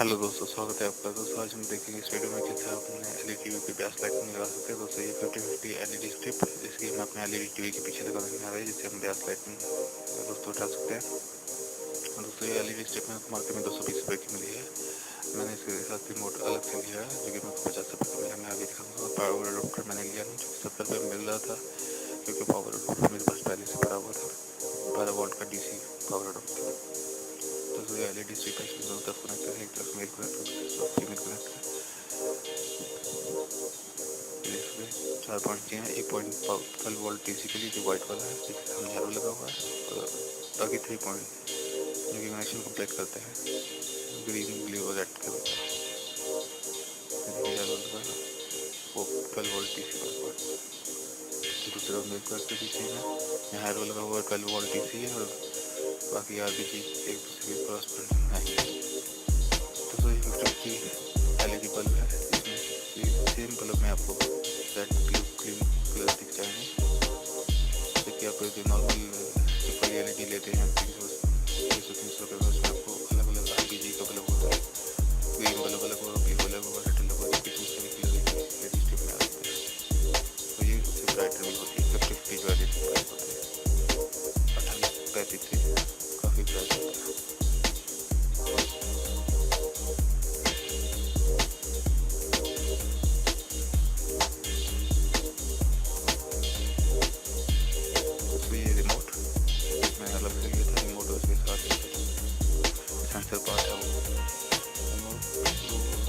Hello दोस्तों, स्वागत है आपका। दोस्तों आज हम देखेंगे इस वीडियो में कैसे आप अपने एलईडी टीवी पे बैस लाइट लगा सकते हैं। दोस्तों ये 50-50 एलईडी स्ट्रिप इसकी हम अपने एलईडी टीवी के पीछे लगाने जा रहे हैं, जिससे हम बैस लाइट दोस्तों उठा सकते हैं। दोस्तों ये एलईडी स्ट्रिप में मार्केट में 220 रुपये की मिली है। मैंने इसके साथ रिमोट अलग से लिया है जो कि मेरे को 50 रुपये का मिला। मैं आगे दिखाऊंगा। और पावर अडोप्टर मैंने लिया नहीं, जो 70 रुपये मिल रहा था, क्योंकि पावर अडोप्टर मेरे पास पहले से पड़ा हुआ था। 12 वोल्ट का डीसी पावर अडोप्टर। तो ये एलईडी स्ट्रिप है, इसमें 2 तरफ कनेक्टर है, एक तरफ मेल कनेक्टर है, फीमेल कनेक्टर है। 4 पॉइंट दिए हैं। 1.12 वोल्ट डीसी के लिए जो वाइट वाला है, जिसके सामने एरो लगा हुआ है, और बाकी 3 पॉइंट जो कि कनेक्शन कंप्लीट करते हैं ग्रीन, ब्लू और रेड के ऊपर। एरो लगा वो 12 वोल्ट डीसी वाला। दूसरा मेल कनेक्टर डीसी है, यहाँ एरो लगा हुआ 12 वोल्ट डीसी है, और बाकी RGB एक दूसरे के क्रॉस पर नहीं है। तो ये 50 एलईडी बल्ब है। इसमें सेम बल्ब में आपको रेड, ब्लू, ग्रीन कलर दिख जाएंगे। जबकि आप जो नॉर्मल ट्रिपल एलईडी लेते हैं 300-300 के, उसमें आपको अलग अलग RGB का बल्ब होता है। ग्रीन बल्ब अलग होगा, ब्लू अलग होगा, रेड अलग होगा, जबकि दूसरे कलर एलईडी स्ट्रिप में आते हैं। तो ये सबसे ब्राइटर भी होती है। 50-50 जो एलईडी बल्ब होते हैं 28-35 से काफ़ी ब्राइट होता है। ये रिमोट मैंने अलग से लिया था। रिमोट उसके साथ सेंसर पार्ट है। वो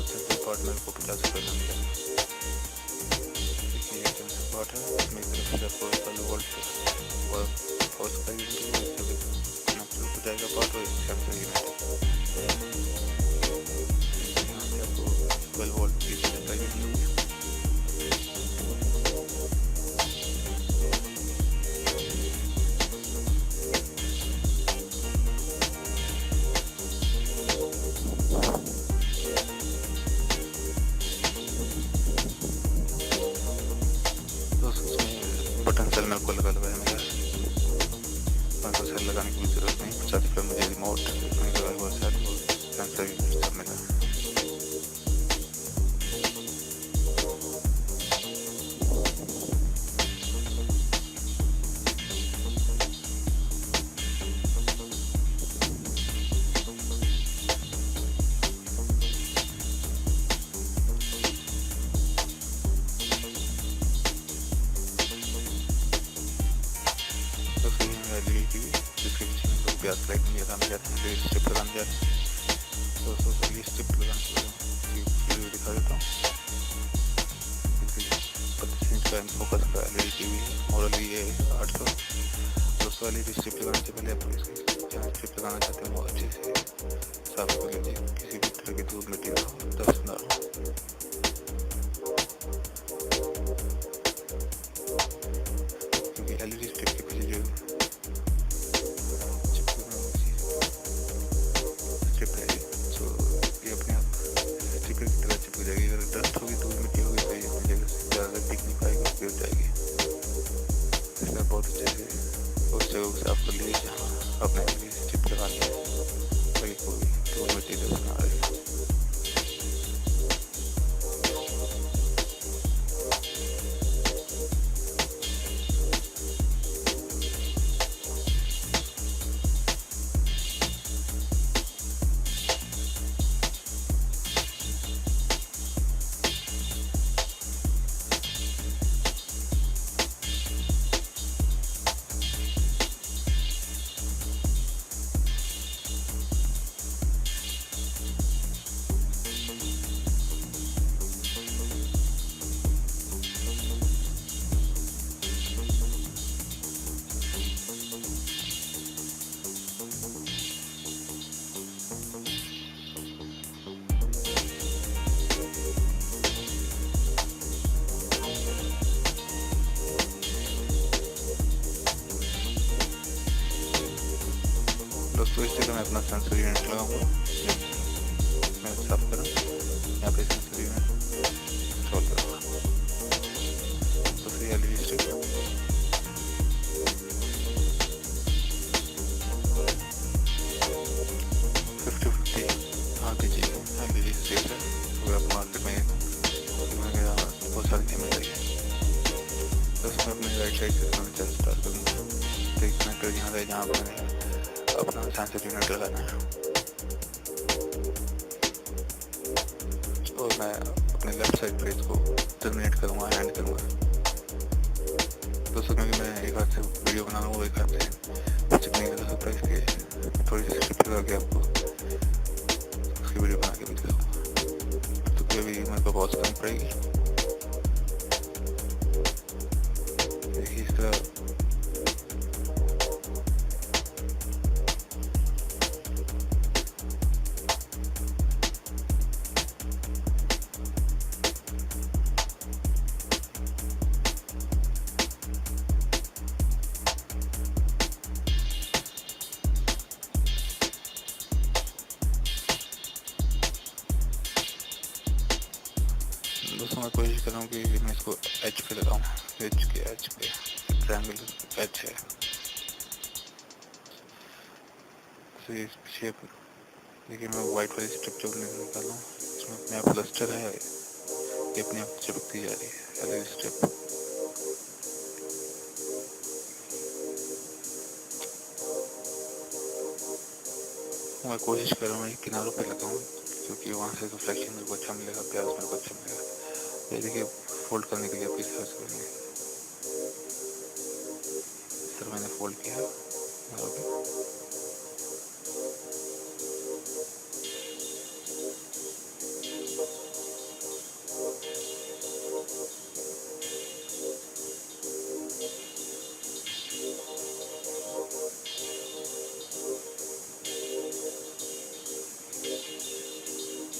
सेंसर पार्ट मेरे को 50 रुपये में मिला। देखिए ये सेंसर पार्ट है, इसमें एक तरफ से आपको 12 वोल्ट और फोर्स का यूज कनेक्टर हो जाएगा पार्ट, और सेंसर यूनिट यहाँ से आपको 12 वोल्ट की सप्लाई मिलेगी। बटन सेल मेरे को लगा है मेरा, तो सेल लगाने की जरूरत नहीं। 50 रुपये मुझे रिमोट लगा हुआ सेल और सेंसर यूनिट सब मिला। एलईडी टीवी जिसके पीछे हम लोग ब्यास लाइट लगाने जा रहे हैं, स्ट्रिप लगाने जा रहे हैं। दोस्तों चलिए स्ट्रिप लगाने की वीडियो दिखा देता हूँ। 25 इंच का फोकस का एलईडी टीवी है, मॉडल ये 800। दोस्तों एलईडी स्ट्रिप लगाने से पहले आप इसकी जहाँ स्ट्रिप लगाना चाहते हैं वो अच्छे से साफ कर लीजिए, किसी भी तरह की धूल मिट्टी ना हो, डस्ट ना हो। क्योंकि एलईडी स्ट्रिप के पीछे जो स्ट्रिप है, तो ये अपने आप स्टिकर की तरह चिपक जाएगी। अगर डस्ट होगी, धूल मिट्टी होगी, तो ये अपनी जगह से ज़्यादा टिक नहीं पाएगी, गिर जाएगी। इसलिए बहुत अच्छे से उस जगह को साफ कर लीजिए जहाँ अपने स्ट्रिप लगानी है, ताकि कोई धूल मिट्टी डस्ट ना आए। दोस्तों इस जगह मैं अपना सेंसर यूनिट लगाऊंगा। मैं साफ करूँ, यहाँ पे सेंसर यूनिट इंस्टॉल करूँगा। तो फिर एलईडी स्ट्रिप 50-50 हाँ दीजिए। साइड से मैं स्टार्ट करूँगा। तो एक कनेक्टर यहाँ है जहाँ पर मैंने अपना सेंसर यूनिट लगाना है और मैं अपने लेफ्ट साइड पर इसको टर्मिनेट करूँगा, एंड करूँगा। दोस्तों क्योंकि मैं एक हाथ से वीडियो बना रहा हूँ, एक हाथ से चिप नहीं कर सकता, इसलिए थोड़ी सी स्क्रिप्ट लगा के आपको उसकी वीडियो बना के भी दिखाऊँगा। तो कभी मेरे को पॉज करनी पड़ेगी। देखिए इस तरह दोस्तों मैं कोशिश कर रहा हूँ कि मैं इसको एच पे लगाऊँ, एच पे ट्रायंगल एच है। तो ये शेप देखिए, मैं वाइट वाली स्ट्रिप जो निकाल रहा हूँ, इसमें अपने आप क्लस्टर है, ये अपने आप चिपकती जा रही है एलईडी स्ट्रिप। मैं कोशिश कर रहा हूँ किनारों पे लगाऊँ, क्योंकि वहाँ से रिफ्लेक्शन मेरे को अच्छा मिलेगा, प्याज मेरे को अच्छा मिलेगा। ये देखिए फोल्ड करने के लिए आप इस तरह से करेंगे। सर मैंने फोल्ड किया किनारों पे।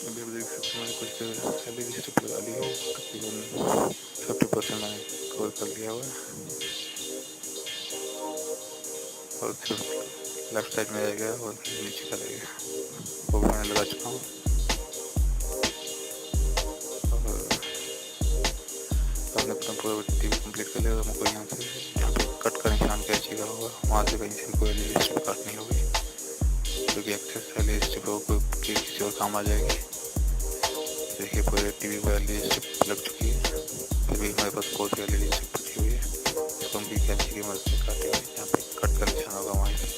अभी देख सकते हैं मैंने कुछ एलईडी स्ट्रिप लगा ली है, तकरीबन 50% मैंने कवर कर लिया हुआ है। और सिर्फ लेफ्ट साइड में रहेगा और नीचे का रहेगा, वो भी मैंने लगा चुका हूँ। और हमने अपना पूरा टीवी कंप्लीट कर लिया। तो हमको यहाँ से जहाँ पे कट का निशान कैच किया होगा, वहाँ से कहीं से कोई एलईडी स्ट्रिप काटनी होगी, क्योंकि एक्सेस एलईडी स्ट्रिप हो किसी और काम आ जाएगी। देखिए पूरे टीवी को एलईडी स्ट्रिप लग चुकी है, फिर भी हमारे पास बहुत सी एलईडी स्ट्रिप बची हुई है। इसको हम भी कैंची की मदद से काटेंगे, जहाँ पे कट का निशान होगा वहीं से।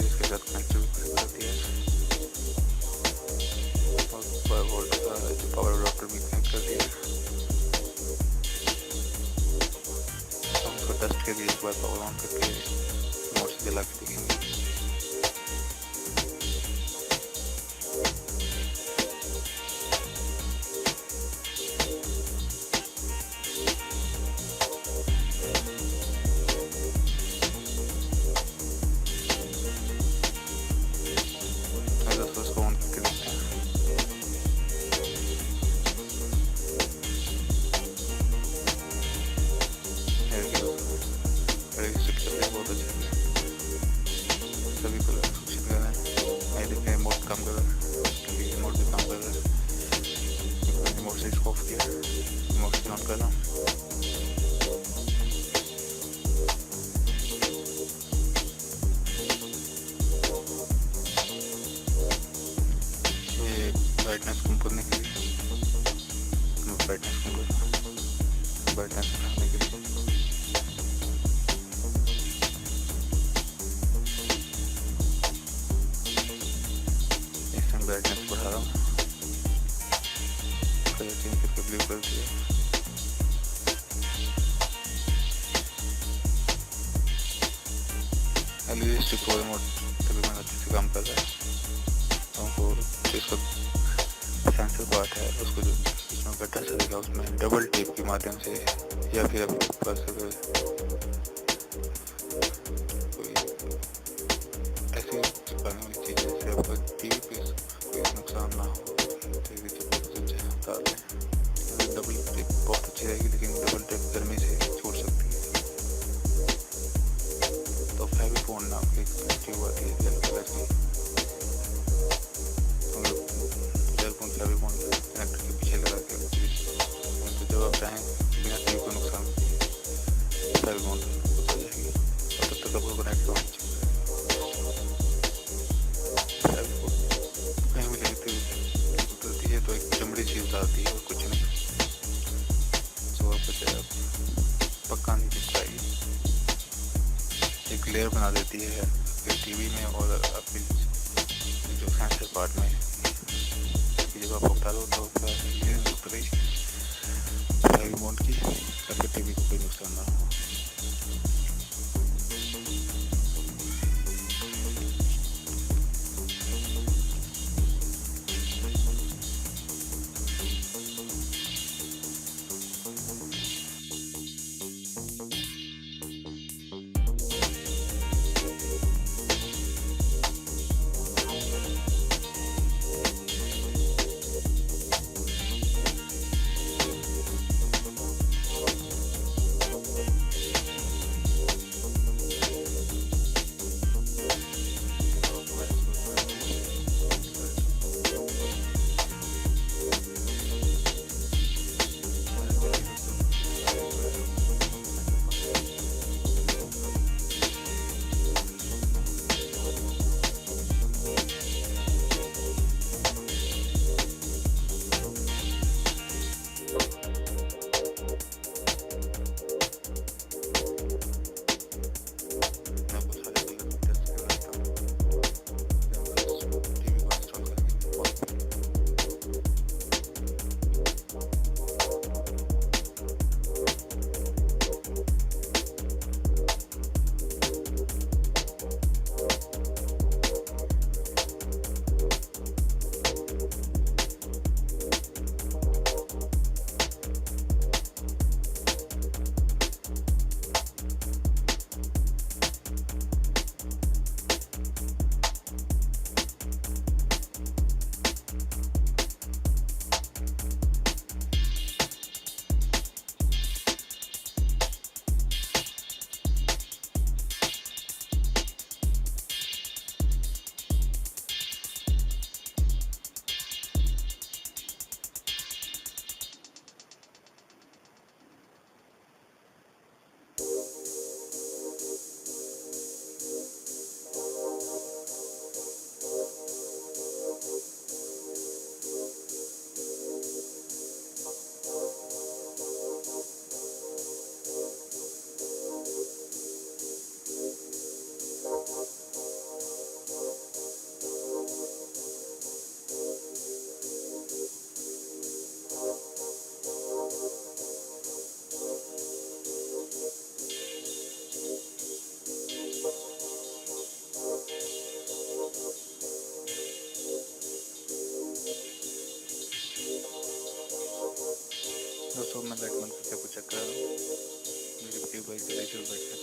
इसके साथ कनेक्टर भी कर दिया और 12 वोल्ट का जो पावर अडॉप्टर भी कनेक्ट कर दिया। हम इसको टेस्ट के लिए एक बार पावर ऑन करके मोड से जला के देखेंगे। उसको ऑन करके देखते हैं। बहुत अच्छा है, सभी कलर फंक्शन कर रहे हैं। मैं देखें मोड काम कर रहा है, मोड भी काम कर रहा है। मैंने मोड से इसको ऑफ किया, मोड से ऑन कर रहा हूँ। ये ब्राइटनेस कम करने के लिए, ब्राइटनेस कम करना, ब्राइटनेस बढ़ाने के लिए ब्राइटनेस बढ़ा रहा हूँ। कलर चेंज करके ब्लू कर दिया। एलईडी स्ट्रिप वाला मोड तकरीबन अच्छे से काम कर रहा है। हमको जो इसका सेंसर पार्ट है, उसको जो इसमें गड्ढा सा दिखा, उसमें डबल टेप के माध्यम से या फिर आपके पास कोई ऐसी चिपकाने वाली चीज़ है जैसे आपका टीवी पे कोई नुकसान ना हो, डबल टेप बहुत अच्छी रहेगी, लेकिन डबल टेप गर्मी से छूट सकती है। तो फेविकोन नाम की ट्यूब आती है येलो कलर की, फेविकोन कनेक्टर के पीछे लगा के, तो जब आप चाहें बिना टीवी को नुकसान फेविकोन हो जाएगी। और तब तक आपको कनेक्ट होना चाहिए। फेविकोन कहीं भी लगी होती है और कुछ नहीं। तो आपको जो पक्का नहीं दिख पाएगी, एक लेयर बना देती है आपके टीवी में और आपके जो सेंसर पार्ट में, कि जब आप उतारो तो ये उतरी रिमोट की, आपके टीवी को कोई नुकसान ना हो। दोस्तों मैं लाइट बंद करके आपको चेक करा रहा हूँ, मेरी ट्यूबलाइट जल्दी चल बैठे।